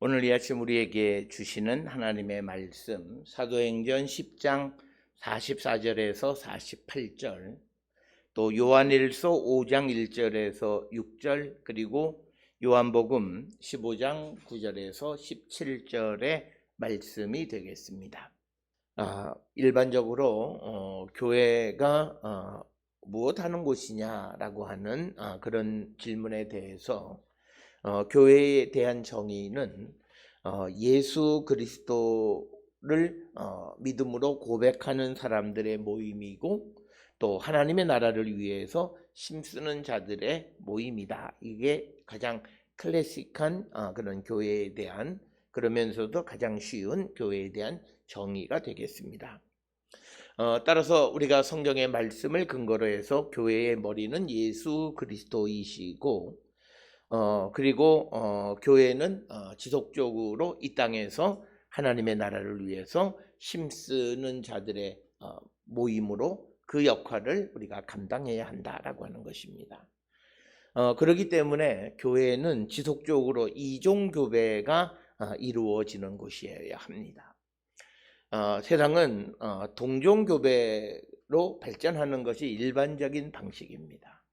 오늘 이 아침 우리에게 주시는 하나님의 말씀 사도행전 10장 44절에서 48절, 또 요한일서 5장 1절에서 6절, 그리고 요한복음 15장 9절에서 17절의 말씀이 되겠습니다. 일반적으로 교회가 무엇하는 곳이냐라고 하는 그런 질문에 대해서 교회에 대한 정의는 예수 그리스도를 믿음으로 고백하는 사람들의 모임이고, 또 하나님의 나라를 위해서 힘쓰는 자들의 모임이다. 이게 가장 클래식한 그런 교회에 대한, 그러면서도 가장 쉬운 교회에 대한 정의가 되겠습니다. 따라서 우리가 성경의 말씀을 근거로 해서 교회의 머리는 예수 그리스도이시고, 그리고 교회는 지속적으로 이 땅에서 하나님의 나라를 위해서 힘쓰는 자들의 모임으로 그 역할을 우리가 감당해야 한다라고 하는 것입니다. 그렇기 때문에 교회는 지속적으로 이종교배가 이루어지는 곳이어야 합니다. 세상은 동종교배로 발전하는 것이 일반적인 방식입니다.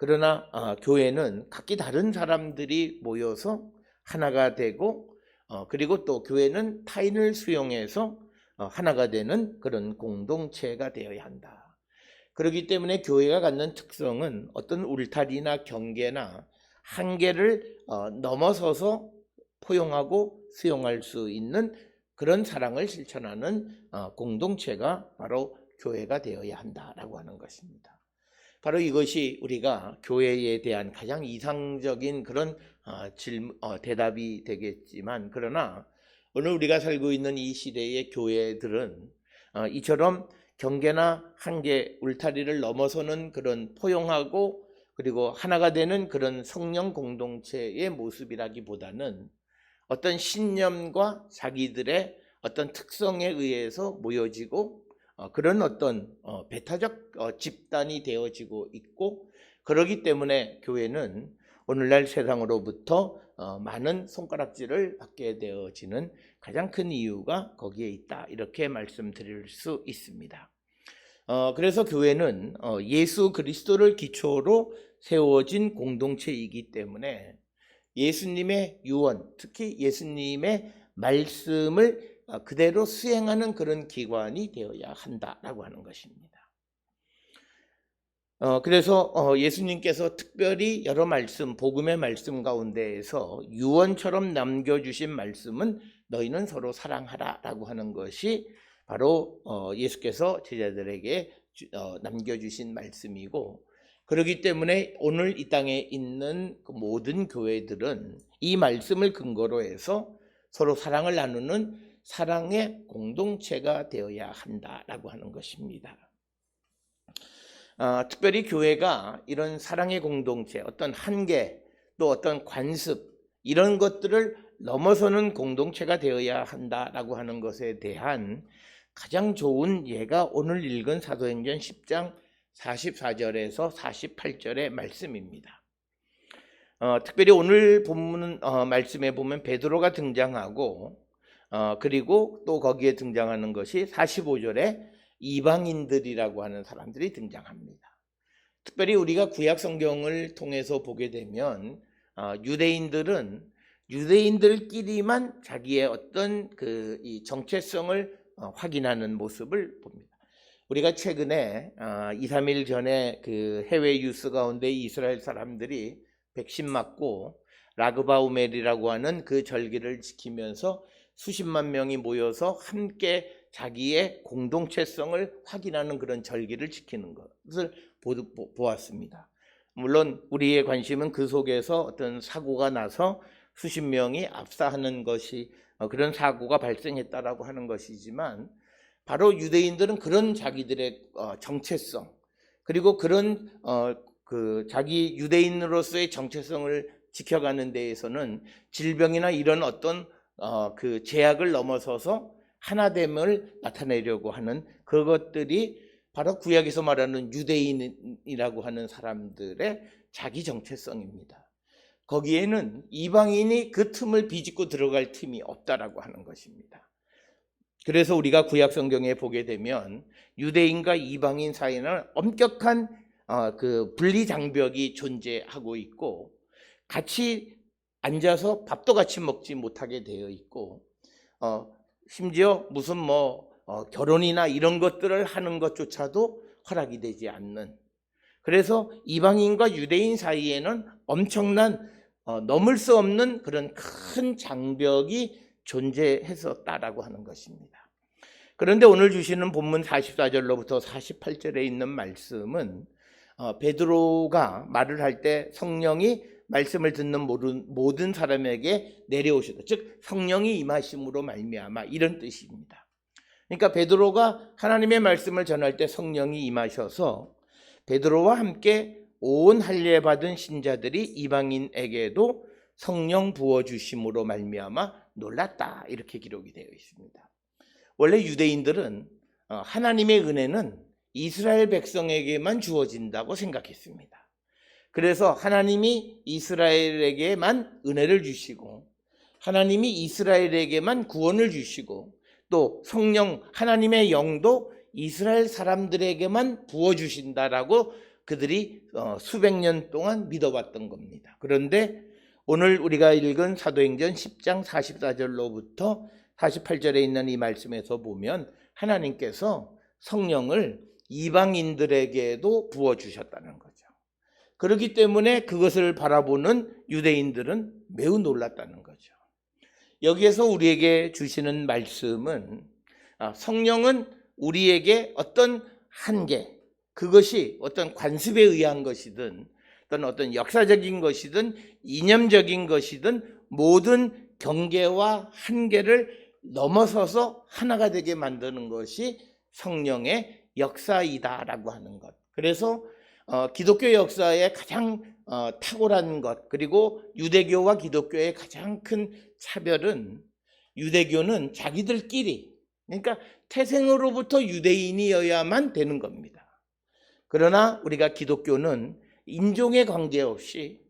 그러나 교회는 각기 다른 사람들이 모여서 하나가 되고, 그리고 또 교회는 타인을 수용해서 하나가 되는 그런 공동체가 되어야 한다. 그렇기 때문에 교회가 갖는 특성은 어떤 울타리나 경계나 한계를 넘어서서 포용하고 수용할 수 있는 그런 사랑을 실천하는 공동체가 바로 교회가 되어야 한다라고 하는 것입니다. 바로 이것이 우리가 교회에 대한 가장 이상적인 그런 대답이 되겠지만, 그러나 오늘 우리가 살고 있는 이 시대의 교회들은 이처럼 경계나 한계, 울타리를 넘어서는 그런 포용하고 그리고 하나가 되는 그런 성령 공동체의 모습이라기보다는 어떤 신념과 자기들의 어떤 특성에 의해서 모여지고 그런 어떤 배타적 집단이 되어지고 있고, 그러기 때문에 교회는 오늘날 세상으로부터 많은 손가락질을 받게 되어지는 가장 큰 이유가 거기에 있다, 이렇게 말씀드릴 수 있습니다. 그래서 교회는 예수 그리스도를 기초로 세워진 공동체이기 때문에 예수님의 유언, 특히 예수님의 말씀을 그대로 수행하는 그런 기관이 되어야 한다라고 하는 것입니다. 그래서 예수님께서 특별히 여러 말씀, 복음의 말씀 가운데에서 유언처럼 남겨주신 말씀은 너희는 서로 사랑하라라고 하는 것이 바로 예수께서 제자들에게 남겨주신 말씀이고, 그렇기 때문에 오늘 이 땅에 있는 모든 교회들은 이 말씀을 근거로 해서 서로 사랑을 나누는 사랑의 공동체가 되어야 한다라고 하는 것입니다. 특별히 교회가 이런 사랑의 공동체, 어떤 한계, 또 어떤 관습, 이런 것들을 넘어서는 공동체가 되어야 한다라고 하는 것에 대한 가장 좋은 예가 오늘 읽은 사도행전 10장 44절에서 48절의 말씀입니다. 특별히 오늘 본문 말씀에 보면 베드로가 등장하고, 그리고 또 거기에 등장하는 것이 45절에 이방인들이라고 하는 사람들이 등장합니다. 특별히 우리가 구약 성경을 통해서 보게 되면 유대인들은 유대인들끼리만 자기의 어떤 이 정체성을 확인하는 모습을 봅니다. 우리가 최근에 2, 3일 전에 그 해외 뉴스 가운데 이스라엘 사람들이 백신 맞고 라그바우멜이라고 하는 그 절기를 지키면서 수십만 명이 모여서 함께 자기의 공동체성을 확인하는 그런 절기를 지키는 것을 보았습니다. 물론 우리의 관심은 그 속에서 어떤 사고가 나서 수십 명이 압사하는 것이 그런 사고가 발생했다라고 하는 것이지만, 바로 유대인들은 그런 자기들의 정체성, 그리고 그런 자기 유대인으로서의 정체성을 지켜가는 데에서는 질병이나 이런 어떤 그 제약을 넘어서서 하나됨을 나타내려고 하는 그것들이 바로 구약에서 말하는 유대인이라고 하는 사람들의 자기 정체성입니다. 거기에는 이방인이 그 틈을 비집고 들어갈 틈이 없다라고 하는 것입니다. 그래서 우리가 구약 성경에 보게 되면 유대인과 이방인 사이에는 엄격한 그 분리 장벽이 존재하고 있고, 같이 앉아서 밥도 같이 먹지 못하게 되어 있고, 심지어 무슨 결혼이나 이런 것들을 하는 것조차도 허락이 되지 않는, 그래서 이방인과 유대인 사이에는 엄청난 넘을 수 없는 그런 큰 장벽이 존재했었다라고 하는 것입니다. 그런데 오늘 주시는 본문 44절로부터 48절에 있는 말씀은 베드로가 말을 할 때 성령이 말씀을 듣는 모든 사람에게 내려오시다, 즉 성령이 임하심으로 말미암아, 이런 뜻입니다. 그러니까 베드로가 하나님의 말씀을 전할 때 성령이 임하셔서 베드로와 함께 온 할례 받은 신자들이 이방인에게도 성령 부어주심으로 말미암아 놀랐다, 이렇게 기록이 되어 있습니다. 원래 유대인들은 하나님의 은혜는 이스라엘 백성에게만 주어진다고 생각했습니다. 그래서 하나님이 이스라엘에게만 은혜를 주시고, 하나님이 이스라엘에게만 구원을 주시고, 또 성령 하나님의 영도 이스라엘 사람들에게만 부어주신다라고 그들이 수백 년 동안 믿어왔던 겁니다. 그런데 오늘 우리가 읽은 사도행전 10장 44절로부터 48절에 있는 이 말씀에서 보면 하나님께서 성령을 이방인들에게도 부어주셨다는 거죠. 그렇기 때문에 그것을 바라보는 유대인들은 매우 놀랐다는 거죠. 여기에서 우리에게 주시는 말씀은 성령은 우리에게 어떤 한계, 그것이 어떤 관습에 의한 것이든 어떤 역사적인 것이든 이념적인 것이든 모든 경계와 한계를 넘어서서 하나가 되게 만드는 것이 성령의 역사이다라고 하는 것. 그래서 기독교 역사의 가장 탁월한 것, 그리고 유대교와 기독교의 가장 큰 차별은, 유대교는 자기들끼리, 그러니까 태생으로부터 유대인이어야만 되는 겁니다. 그러나 우리가 기독교는 인종에 관계없이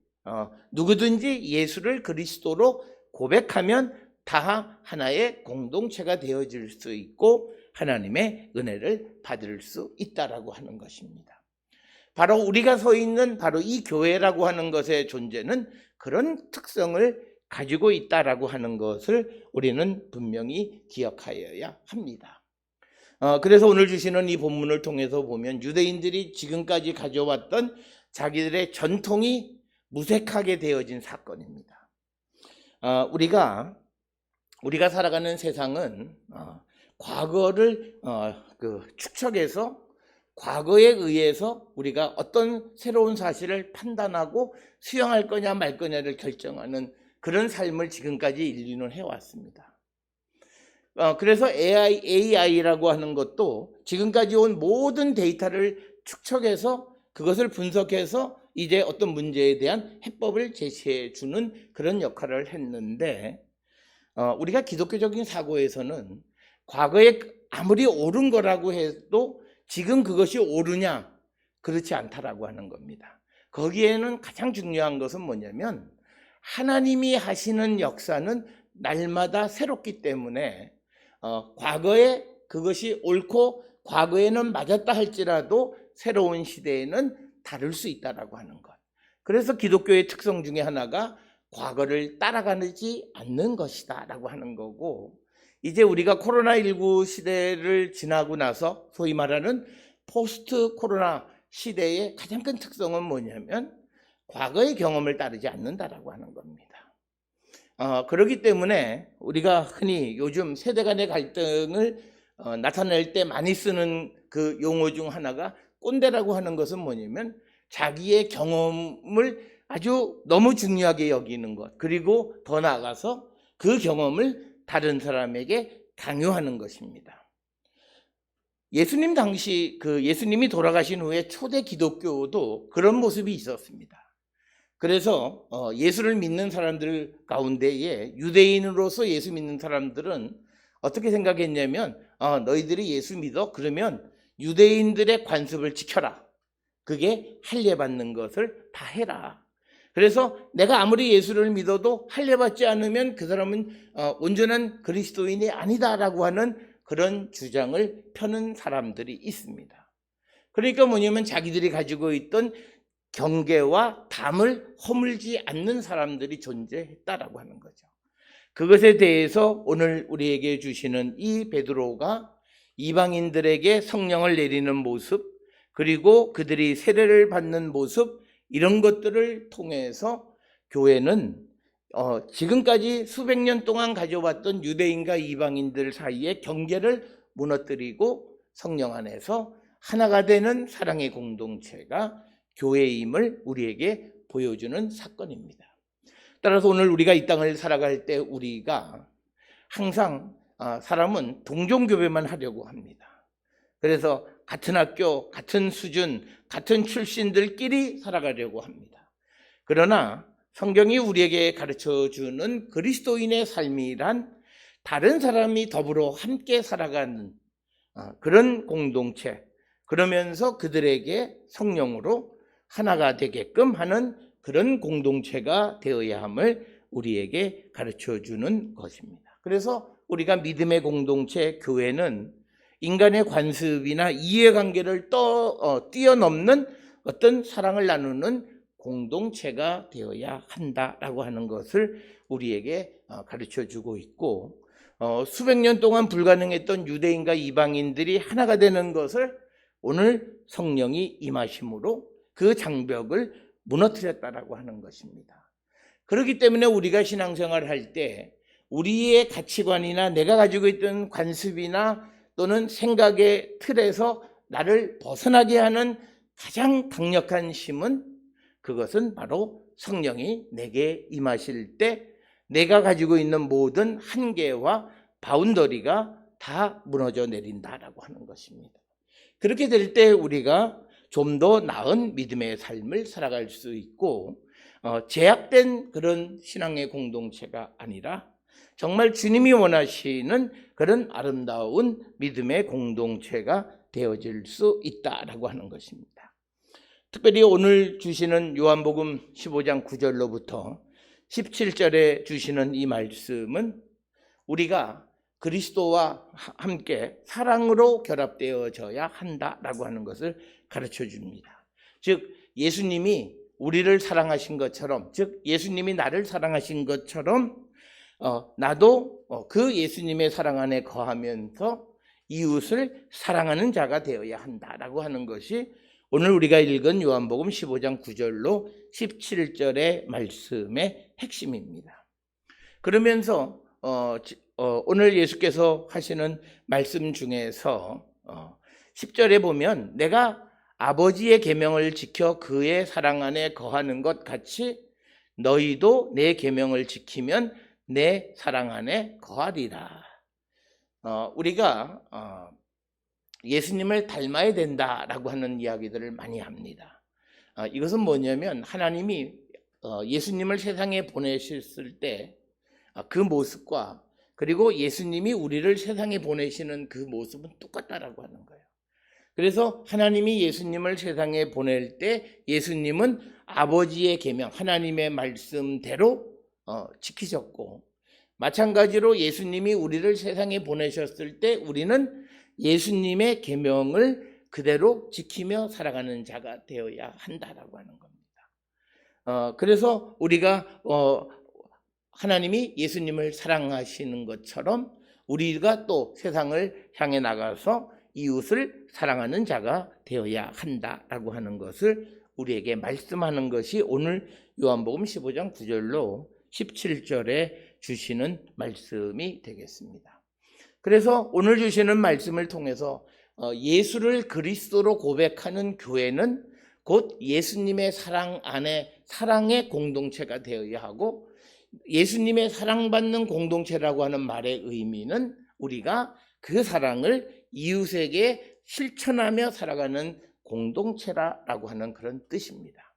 누구든지 예수를 그리스도로 고백하면 다 하나의 공동체가 되어질 수 있고 하나님의 은혜를 받을 수 있다라고 하는 것입니다. 바로 우리가 서 있는 바로 이 교회라고 하는 것의 존재는 그런 특성을 가지고 있다라고 하는 것을 우리는 분명히 기억하여야 합니다. 그래서 오늘 주시는 이 본문을 통해서 보면 유대인들이 지금까지 가져왔던 자기들의 전통이 무색하게 되어진 사건입니다. 우리가 살아가는 세상은 과거를 축적해서 과거에 의해서 우리가 어떤 새로운 사실을 판단하고 수용할 거냐 말 거냐를 결정하는 그런 삶을 지금까지 인류는 해왔습니다. 그래서 AI라고 하는 것도 지금까지 온 모든 데이터를 축적해서 그것을 분석해서 이제 어떤 문제에 대한 해법을 제시해 주는 그런 역할을 했는데, 우리가 기독교적인 사고에서는 과거에 아무리 옳은 거라고 해도 지금 그것이 옳으냐, 그렇지 않다라고 하는 겁니다. 거기에는 가장 중요한 것은 뭐냐면 하나님이 하시는 역사는 날마다 새롭기 때문에 과거에 그것이 옳고 과거에는 맞았다 할지라도 새로운 시대에는 다를 수 있다라고 하는 것. 그래서 기독교의 특성 중에 하나가 과거를 따라가지 않는 것이다라고 하는 거고, 이제 우리가 코로나19 시대를 지나고 나서 소위 말하는 포스트 코로나 시대의 가장 큰 특성은 뭐냐면 과거의 경험을 따르지 않는다라고 하는 겁니다. 그렇기 때문에 우리가 흔히 요즘 세대 간의 갈등을 나타낼 때 많이 쓰는 그 용어 중 하나가 꼰대라고 하는 것은 뭐냐면 자기의 경험을 아주 너무 중요하게 여기는 것, 그리고 더 나아가서 그 경험을 다른 사람에게 강요하는 것입니다. 예수님 당시 예수님이 돌아가신 후에 초대 기독교도 그런 모습이 있었습니다. 그래서 예수를 믿는 사람들 가운데에 유대인으로서 예수 믿는 사람들은 어떻게 생각했냐면 너희들이 예수 믿어? 그러면 유대인들의 관습을 지켜라. 그게 할례 받는 것을 다 해라. 그래서 내가 아무리 예수를 믿어도 할례받지 않으면 그 사람은 온전한 그리스도인이 아니다라고 하는 그런 주장을 펴는 사람들이 있습니다. 그러니까 뭐냐면 자기들이 가지고 있던 경계와 담을 허물지 않는 사람들이 존재했다라고 하는 거죠. 그것에 대해서 오늘 우리에게 주시는 이 베드로가 이방인들에게 성령을 내리는 모습, 그리고 그들이 세례를 받는 모습, 이런 것들을 통해서 교회는 지금까지 수백 년 동안 가져왔던 유대인과 이방인들 사이의 경계를 무너뜨리고 성령 안에서 하나가 되는 사랑의 공동체가 교회임을 우리에게 보여주는 사건입니다. 따라서 오늘 우리가 이 땅을 살아갈 때 우리가 항상 사람은 동종교배만 하려고 합니다. 그래서 같은 학교, 같은 수준, 같은 출신들끼리 살아가려고 합니다. 그러나 성경이 우리에게 가르쳐주는 그리스도인의 삶이란 다른 사람이 더불어 함께 살아가는 그런 공동체, 그러면서 그들에게 성령으로 하나가 되게끔 하는 그런 공동체가 되어야 함을 우리에게 가르쳐주는 것입니다. 그래서 우리가 믿음의 공동체, 교회는 인간의 관습이나 이해관계를 뛰어넘는 어떤 사랑을 나누는 공동체가 되어야 한다라고 하는 것을 우리에게 가르쳐주고 있고, 수백 년 동안 불가능했던 유대인과 이방인들이 하나가 되는 것을 오늘 성령이 임하심으로 그 장벽을 무너뜨렸다라고 하는 것입니다. 그렇기 때문에 우리가 신앙생활을 할 때 우리의 가치관이나 내가 가지고 있던 관습이나 또는 생각의 틀에서 나를 벗어나게 하는 가장 강력한 힘은, 그것은 바로 성령이 내게 임하실 때 내가 가지고 있는 모든 한계와 바운더리가 다 무너져 내린다라고 하는 것입니다. 그렇게 될 때 우리가 좀 더 나은 믿음의 삶을 살아갈 수 있고, 제약된 그런 신앙의 공동체가 아니라 정말 주님이 원하시는 그런 아름다운 믿음의 공동체가 되어질 수 있다라고 하는 것입니다. 특별히 오늘 주시는 요한복음 15장 9절로부터 17절에 주시는 이 말씀은 우리가 그리스도와 함께 사랑으로 결합되어져야 한다라고 하는 것을 가르쳐 줍니다. 즉 예수님이 우리를 사랑하신 것처럼, 즉 예수님이 나를 사랑하신 것처럼 나도 그 예수님의 사랑 안에 거하면서 이웃을 사랑하는 자가 되어야 한다라고 하는 것이 오늘 우리가 읽은 요한복음 15장 9절로 17절의 말씀의 핵심입니다. 그러면서 오늘 예수께서 하시는 말씀 중에서 10절에 보면 내가 아버지의 계명을 지켜 그의 사랑 안에 거하는 것 같이 너희도 내 계명을 지키면 내 사랑 안에 거하리라. 우리가 예수님을 닮아야 된다라고 하는 이야기들을 많이 합니다. 이것은 뭐냐면 하나님이 예수님을 세상에 보내셨을 때 그 모습과 그리고 예수님이 우리를 세상에 보내시는 그 모습은 똑같다라고 하는 거예요. 그래서 하나님이 예수님을 세상에 보낼 때 예수님은 아버지의 계명, 하나님의 말씀대로 지키셨고, 마찬가지로 예수님이 우리를 세상에 보내셨을 때 우리는 예수님의 계명을 그대로 지키며 살아가는 자가 되어야 한다라고 하는 겁니다. 그래서 우리가 하나님이 예수님을 사랑하시는 것처럼 우리가 또 세상을 향해 나가서 이웃을 사랑하는 자가 되어야 한다라고 하는 것을 우리에게 말씀하는 것이 오늘 요한복음 15장 9절로 17절에 주시는 말씀이 되겠습니다. 그래서 오늘 주시는 말씀을 통해서 예수를 그리스도로 고백하는 교회는 곧 예수님의 사랑 안에 사랑의 공동체가 되어야 하고, 예수님의 사랑받는 공동체라고 하는 말의 의미는 우리가 그 사랑을 이웃에게 실천하며 살아가는 공동체라고 하는 그런 뜻입니다.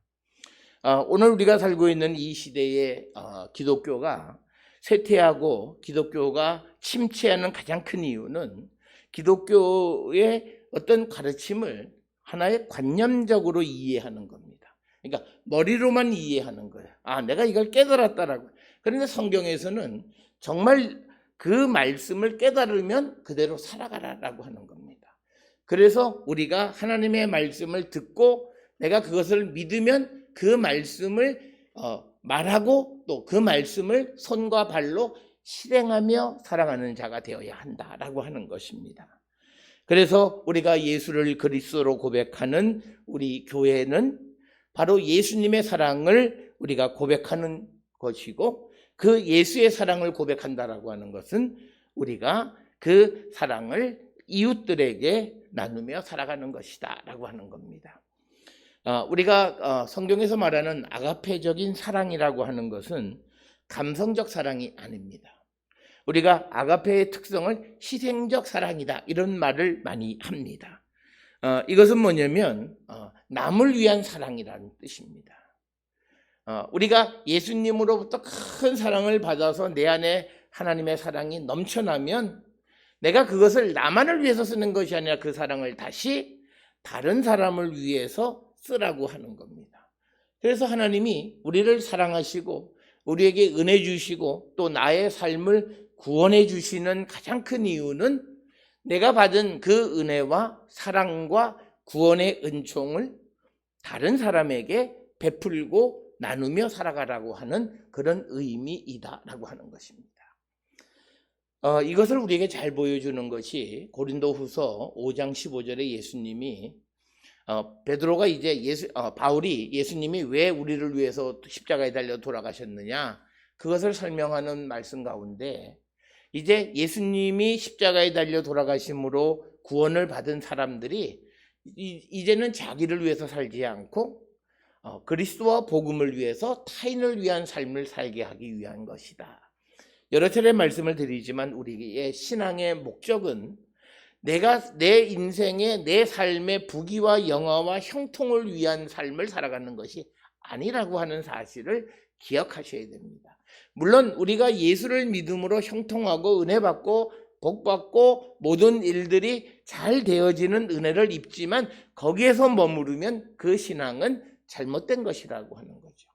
오늘 우리가 살고 있는 이 시대에 기독교가 쇠퇴하고 기독교가 침체하는 가장 큰 이유는 기독교의 어떤 가르침을 하나의 관념적으로 이해하는 겁니다. 그러니까 머리로만 이해하는 거예요. 아, 내가 이걸 깨달았다라고. 그런데 성경에서는 정말 그 말씀을 깨달으면 그대로 살아가라라고 하는 겁니다. 그래서 우리가 하나님의 말씀을 듣고 내가 그것을 믿으면 그 말씀을 말하고 또 그 말씀을 손과 발로 실행하며 살아가는 자가 되어야 한다라고 하는 것입니다. 그래서 우리가 예수를 그리스도로 고백하는 우리 교회는 바로 예수님의 사랑을 우리가 고백하는 것이고, 그 예수의 사랑을 고백한다라고 하는 것은 우리가 그 사랑을 이웃들에게 나누며 살아가는 것이다 라고 하는 겁니다. 우리가 성경에서 말하는 아가페적인 사랑이라고 하는 것은 감성적 사랑이 아닙니다. 우리가 아가페의 특성을 희생적 사랑이다 이런 말을 많이 합니다. 이것은 뭐냐면 남을 위한 사랑이라는 뜻입니다. 우리가 예수님으로부터 큰 사랑을 받아서 내 안에 하나님의 사랑이 넘쳐나면 내가 그것을 나만을 위해서 쓰는 것이 아니라 그 사랑을 다시 다른 사람을 위해서 쓰라고 하는 겁니다. 그래서 하나님이 우리를 사랑하시고 우리에게 은혜 주시고 또 나의 삶을 구원해 주시는 가장 큰 이유는 내가 받은 그 은혜와 사랑과 구원의 은총을 다른 사람에게 베풀고 나누며 살아가라고 하는 그런 의미이다라고 하는 것입니다. 이것을 우리에게 잘 보여주는 것이 고린도후서 5장 15절에 예수님이 베드로가 이제 바울이 예수님이 왜 우리를 위해서 십자가에 달려 돌아가셨느냐 그것을 설명하는 말씀 가운데 이제 예수님이 십자가에 달려 돌아가심으로 구원을 받은 사람들이 이제는 자기를 위해서 살지 않고 그리스도와 복음을 위해서 타인을 위한 삶을 살게 하기 위한 것이다. 여러 차례 말씀을 드리지만 우리의 신앙의 목적은 내가 내 인생의 내 삶의 부귀와 영화와 형통을 위한 삶을 살아가는 것이 아니라고 하는 사실을 기억하셔야 됩니다. 물론 우리가 예수를 믿음으로 형통하고 은혜 받고 복 받고 모든 일들이 잘 되어지는 은혜를 입지만 거기에서 머무르면 그 신앙은 잘못된 것이라고 하는 거죠.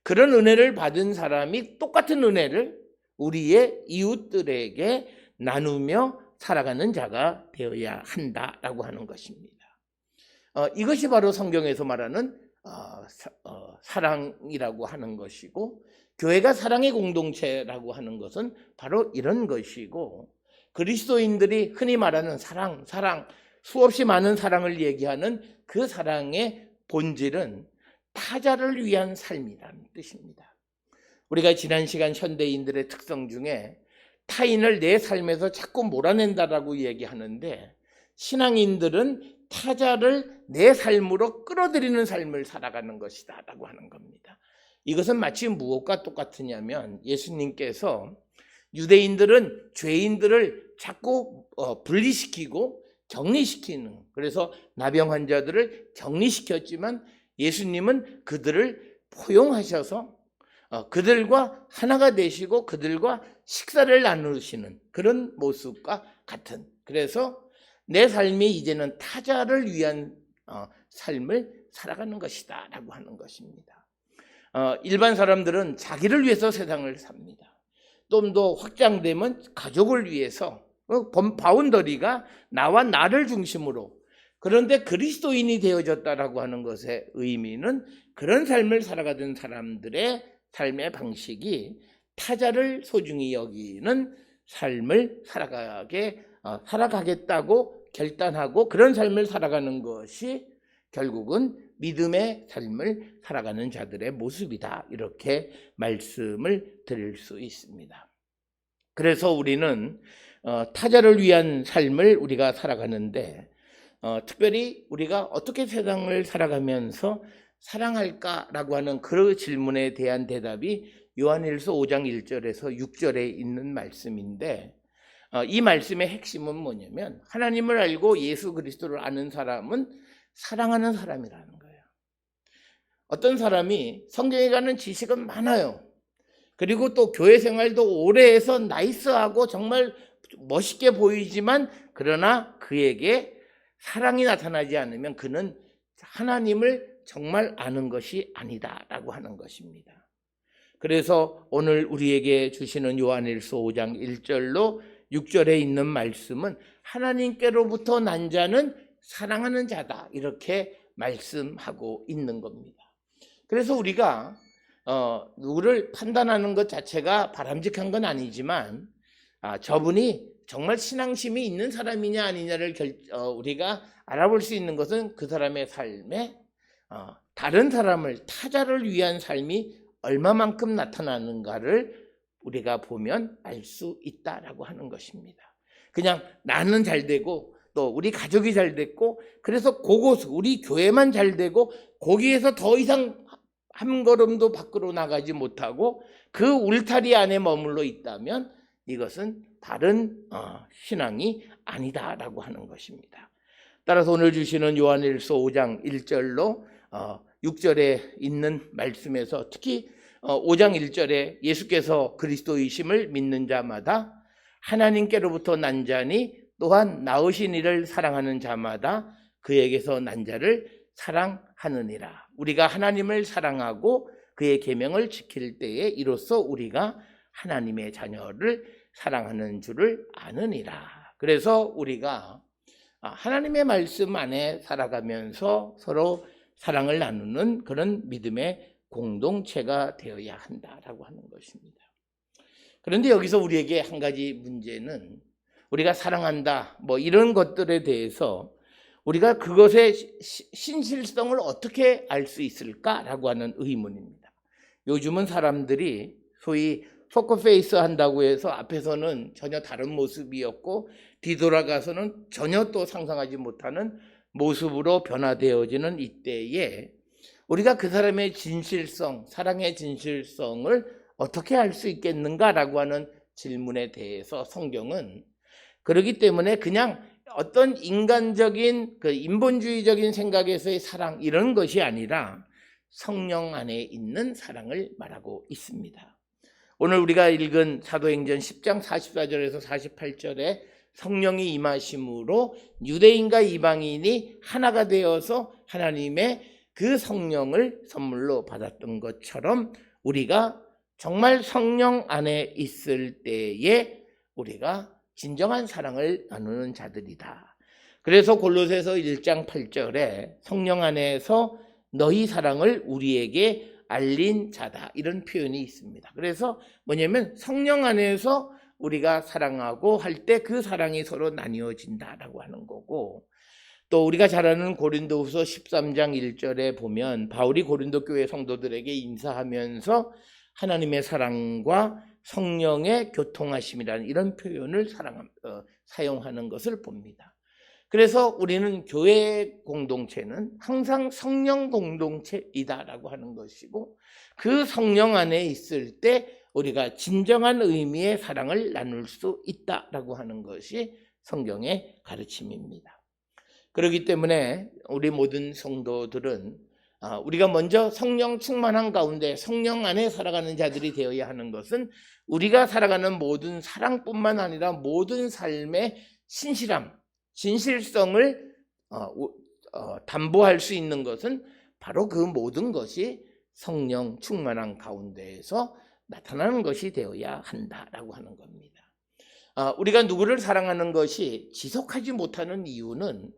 그런 은혜를 받은 사람이 똑같은 은혜를 우리의 이웃들에게 나누며 살아가는 자가 되어야 한다라고 하는 것입니다. 이것이 바로 성경에서 말하는 사랑이라고 하는 것이고, 교회가 사랑의 공동체라고 하는 것은 바로 이런 것이고, 그리스도인들이 흔히 말하는 사랑, 수없이 많은 사랑을 얘기하는 그 사랑의 본질은 타자를 위한 삶이라는 뜻입니다. 우리가 지난 시간 현대인들의 특성 중에 타인을 내 삶에서 자꾸 몰아낸다라고 얘기하는데, 신앙인들은 타자를 내 삶으로 끌어들이는 삶을 살아가는 것이다 라고 하는 겁니다. 이것은 마치 무엇과 똑같으냐면 예수님께서 유대인들은 죄인들을 자꾸 분리시키고 격리시키는, 그래서 나병 환자들을 격리시켰지만 예수님은 그들을 포용하셔서 그들과 하나가 되시고 그들과 식사를 나누시는 그런 모습과 같은, 그래서 내 삶이 이제는 타자를 위한 삶을 살아가는 것이다 라고 하는 것입니다. 일반 사람들은 자기를 위해서 세상을 삽니다. 좀 더 확장되면 가족을 위해서, 바운더리가 나와 나를 중심으로. 그런데 그리스도인이 되어졌다라고 하는 것의 의미는 그런 삶을 살아가던 사람들의 삶의 방식이 타자를 소중히 여기는 삶을 살아가겠다고 결단하고 그런 삶을 살아가는 것이 결국은 믿음의 삶을 살아가는 자들의 모습이다, 이렇게 말씀을 드릴 수 있습니다. 그래서 우리는 타자를 위한 삶을 우리가 살아가는데, 특별히 우리가 어떻게 세상을 살아가면서 사랑할까라고 하는 그 질문에 대한 대답이 요한일서 5장 1절에서 6절에 있는 말씀인데, 이 말씀의 핵심은 뭐냐면 하나님을 알고 예수 그리스도를 아는 사람은 사랑하는 사람이라는 거예요. 어떤 사람이 성경에 관한 지식은 많아요. 그리고 또 교회 생활도 오래 해서 나이스하고 정말 멋있게 보이지만, 그러나 그에게 사랑이 나타나지 않으면 그는 하나님을 정말 아는 것이 아니다라고 하는 것입니다. 그래서 오늘 우리에게 주시는 요한일서 5장 1절로 6절에 있는 말씀은 하나님께로부터 난 자는 사랑하는 자다, 이렇게 말씀하고 있는 겁니다. 그래서 우리가 누구를 판단하는 것 자체가 바람직한 건 아니지만 저분이 정말 신앙심이 있는 사람이냐 아니냐를 우리가 알아볼 수 있는 것은 그 사람의 삶에 다른 사람을, 타자를 위한 삶이 얼마만큼 나타나는가를 우리가 보면 알 수 있다라고 하는 것입니다. 그냥 나는 잘 되고 또 우리 가족이 잘 됐고 그래서 그곳 우리 교회만 잘 되고 거기에서 더 이상 한 걸음도 밖으로 나가지 못하고 그 울타리 안에 머물러 있다면 이것은 바른 신앙이 아니다라고 하는 것입니다. 따라서 오늘 주시는 요한일서 5장 1절로 6절에 있는 말씀에서 특히 5장 1절에 예수께서 그리스도이심을 믿는 자마다 하나님께로부터 난 자니 또한 낳으신 이를 사랑하는 자마다 그에게서 난 자를 사랑하느니라. 우리가 하나님을 사랑하고 그의 계명을 지킬 때에 이로써 우리가 하나님의 자녀를 사랑하는 줄을 아느니라. 그래서 우리가 하나님의 말씀 안에 살아가면서 서로 사랑을 나누는 그런 믿음의 공동체가 되어야 한다라고 하는 것입니다. 그런데 여기서 우리에게 한 가지 문제는 우리가 사랑한다 이런 것들에 대해서 우리가 그것의 신실성을 어떻게 알 수 있을까라고 하는 의문입니다. 요즘은 사람들이 소위 포커페이스 한다고 해서 앞에서는 전혀 다른 모습이었고 뒤돌아가서는 전혀 또 상상하지 못하는 모습으로 변화되어지는 이때에 우리가 그 사람의 진실성, 사랑의 진실성을 어떻게 알 수 있겠는가라고 하는 질문에 대해서 성경은 그렇기 때문에 그냥 어떤 인간적인 인본주의적인 생각에서의 사랑 이런 것이 아니라 성령 안에 있는 사랑을 말하고 있습니다. 오늘 우리가 읽은 사도행전 10장 44절에서 48절에 성령이 임하심으로 유대인과 이방인이 하나가 되어서 하나님의 그 성령을 선물로 받았던 것처럼 우리가 정말 성령 안에 있을 때에 우리가 진정한 사랑을 나누는 자들이다. 그래서 골로새서 1장 8절에 성령 안에서 너희 사랑을 우리에게 알린 자다, 이런 표현이 있습니다. 그래서 뭐냐면 성령 안에서 우리가 사랑하고 할 때 그 사랑이 서로 나뉘어진다라고 하는 거고, 또 우리가 잘 아는 고린도후서 13장 1절에 보면 바울이 고린도 교회 성도들에게 인사하면서 하나님의 사랑과 성령의 교통하심이라는 이런 표현을 사용하는 것을 봅니다. 그래서 우리는 교회 공동체는 항상 성령 공동체이다라고 하는 것이고, 그 성령 안에 있을 때 우리가 진정한 의미의 사랑을 나눌 수 있다라고 하는 것이 성경의 가르침입니다. 그렇기 때문에 우리 모든 성도들은 우리가 먼저 성령 충만한 가운데 성령 안에 살아가는 자들이 되어야 하는 것은 우리가 살아가는 모든 사랑뿐만 아니라 모든 삶의 신실함, 진실성을 담보할 수 있는 것은 바로 그 모든 것이 성령 충만한 가운데에서 나타나는 것이 되어야 한다라고 하는 겁니다. 우리가 누구를 사랑하는 것이 지속하지 못하는 이유는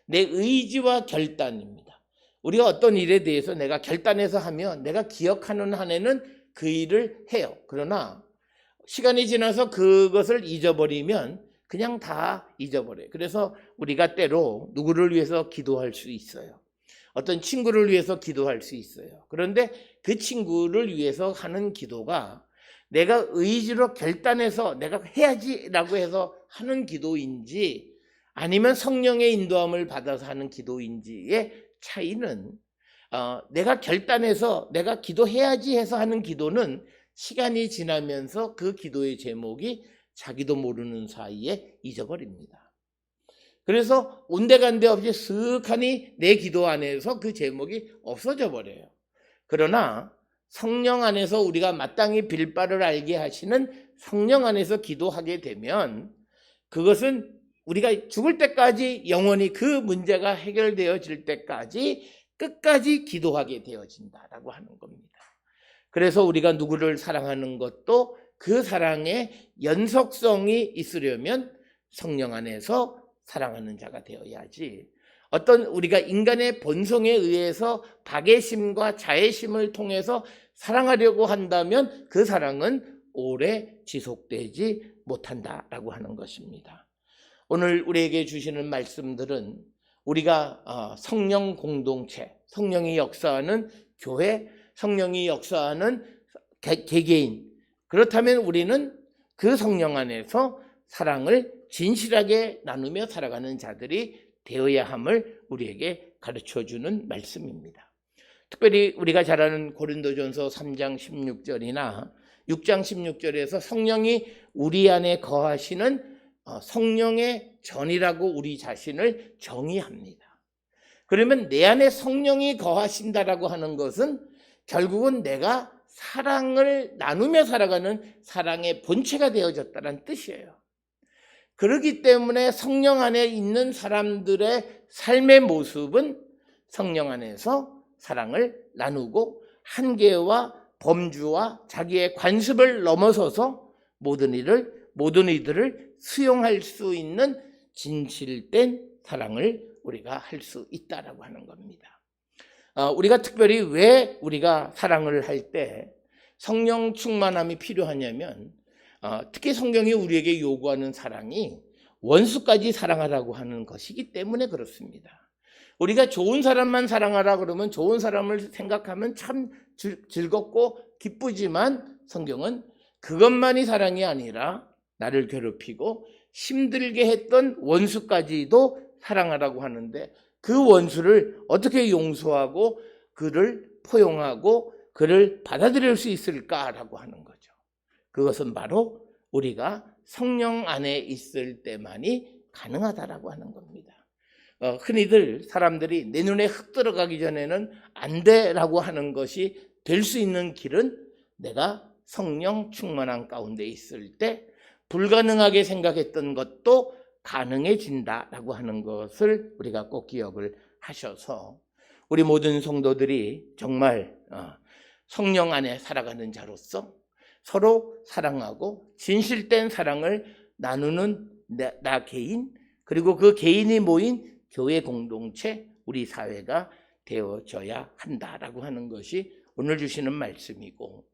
내 의지와 결단입니다. 우리가 어떤 일에 대해서 내가 결단해서 하면 내가 기억하는 한에는 그 일을 해요. 그러나 시간이 지나서 그것을 잊어버리면 그냥 다 잊어버려요. 그래서 우리가 때로 누구를 위해서 기도할 수 있어요. 어떤 친구를 위해서 기도할 수 있어요. 그런데 그 친구를 위해서 하는 기도가 내가 의지로 결단해서 내가 해야지라고 해서 하는 기도인지 아니면 성령의 인도함을 받아서 하는 기도인지의 차이는 내가 결단해서 내가 기도해야지 해서 하는 기도는 시간이 지나면서 그 기도의 제목이 자기도 모르는 사이에 잊어버립니다. 그래서 온데간데 없이 쓱하니 내 기도 안에서 그 제목이 없어져 버려요. 그러나 성령 안에서 우리가 마땅히 빌 바를 알게 하시는 성령 안에서 기도하게 되면 그것은 우리가 죽을 때까지 영원히 그 문제가 해결되어질 때까지 끝까지 기도하게 되어진다라고 하는 겁니다. 그래서 우리가 누구를 사랑하는 것도 그 사랑의 연속성이 있으려면 성령 안에서 사랑하는 자가 되어야지, 어떤 우리가 인간의 본성에 의해서 박애심과 자애심을 통해서 사랑하려고 한다면 그 사랑은 오래 지속되지 못한다라고 하는 것입니다. 오늘 우리에게 주시는 말씀들은 우리가 성령 공동체, 성령이 역사하는 교회, 성령이 역사하는 개개인, 그렇다면 우리는 그 성령 안에서 사랑을 진실하게 나누며 살아가는 자들이 되어야 함을 우리에게 가르쳐주는 말씀입니다. 특별히 우리가 잘 아는 고린도전서 3장 16절이나 6장 16절에서 성령이 우리 안에 거하시는 성령의 전이라고 우리 자신을 정의합니다. 그러면 내 안에 성령이 거하신다라고 하는 것은 결국은 내가 사랑을 나누며 살아가는 사랑의 본체가 되어졌다는 뜻이에요. 그렇기 때문에 성령 안에 있는 사람들의 삶의 모습은 성령 안에서 사랑을 나누고 한계와 범주와 자기의 관습을 넘어서서 모든 이들을 수용할 수 있는 진실된 사랑을 우리가 할 수 있다라고 하는 겁니다. 우리가 특별히 왜 우리가 사랑을 할 때 성령 충만함이 필요하냐면, 특히 성경이 우리에게 요구하는 사랑이 원수까지 사랑하라고 하는 것이기 때문에 그렇습니다. 우리가 좋은 사람만 사랑하라 그러면 좋은 사람을 생각하면 참 즐겁고 기쁘지만, 성경은 그것만이 사랑이 아니라 나를 괴롭히고 힘들게 했던 원수까지도 사랑하라고 하는데, 그 원수를 어떻게 용서하고 그를 포용하고 그를 받아들일 수 있을까라고 하는 거죠. 그것은 바로 우리가 성령 안에 있을 때만이 가능하다라고 하는 겁니다. 흔히들 사람들이 내 눈에 흙 들어가기 전에는 안 돼라고 하는 것이 될 수 있는 길은 내가 성령 충만한 가운데 있을 때 불가능하게 생각했던 것도 가능해진다라고 하는 것을 우리가 꼭 기억을 하셔서 우리 모든 성도들이 정말 성령 안에 살아가는 자로서 서로 사랑하고 진실된 사랑을 나누는 나 개인, 그리고 그 개인이 모인 교회 공동체, 우리 사회가 되어져야 한다라고 하는 것이 오늘 주시는 말씀이고,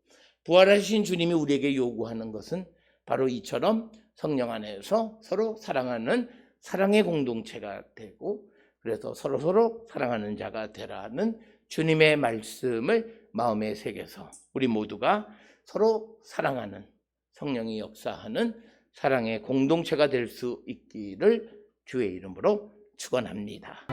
부활하신 주님이 우리에게 요구하는 것은 바로 이처럼 성령 안에서 서로 사랑하는 사랑의 공동체가 되고, 그래서 서로 사랑하는 자가 되라는 주님의 말씀을 마음에 새겨서 우리 모두가 서로 사랑하는, 성령이 역사하는 사랑의 공동체가 될 수 있기를 주의 이름으로 축원합니다.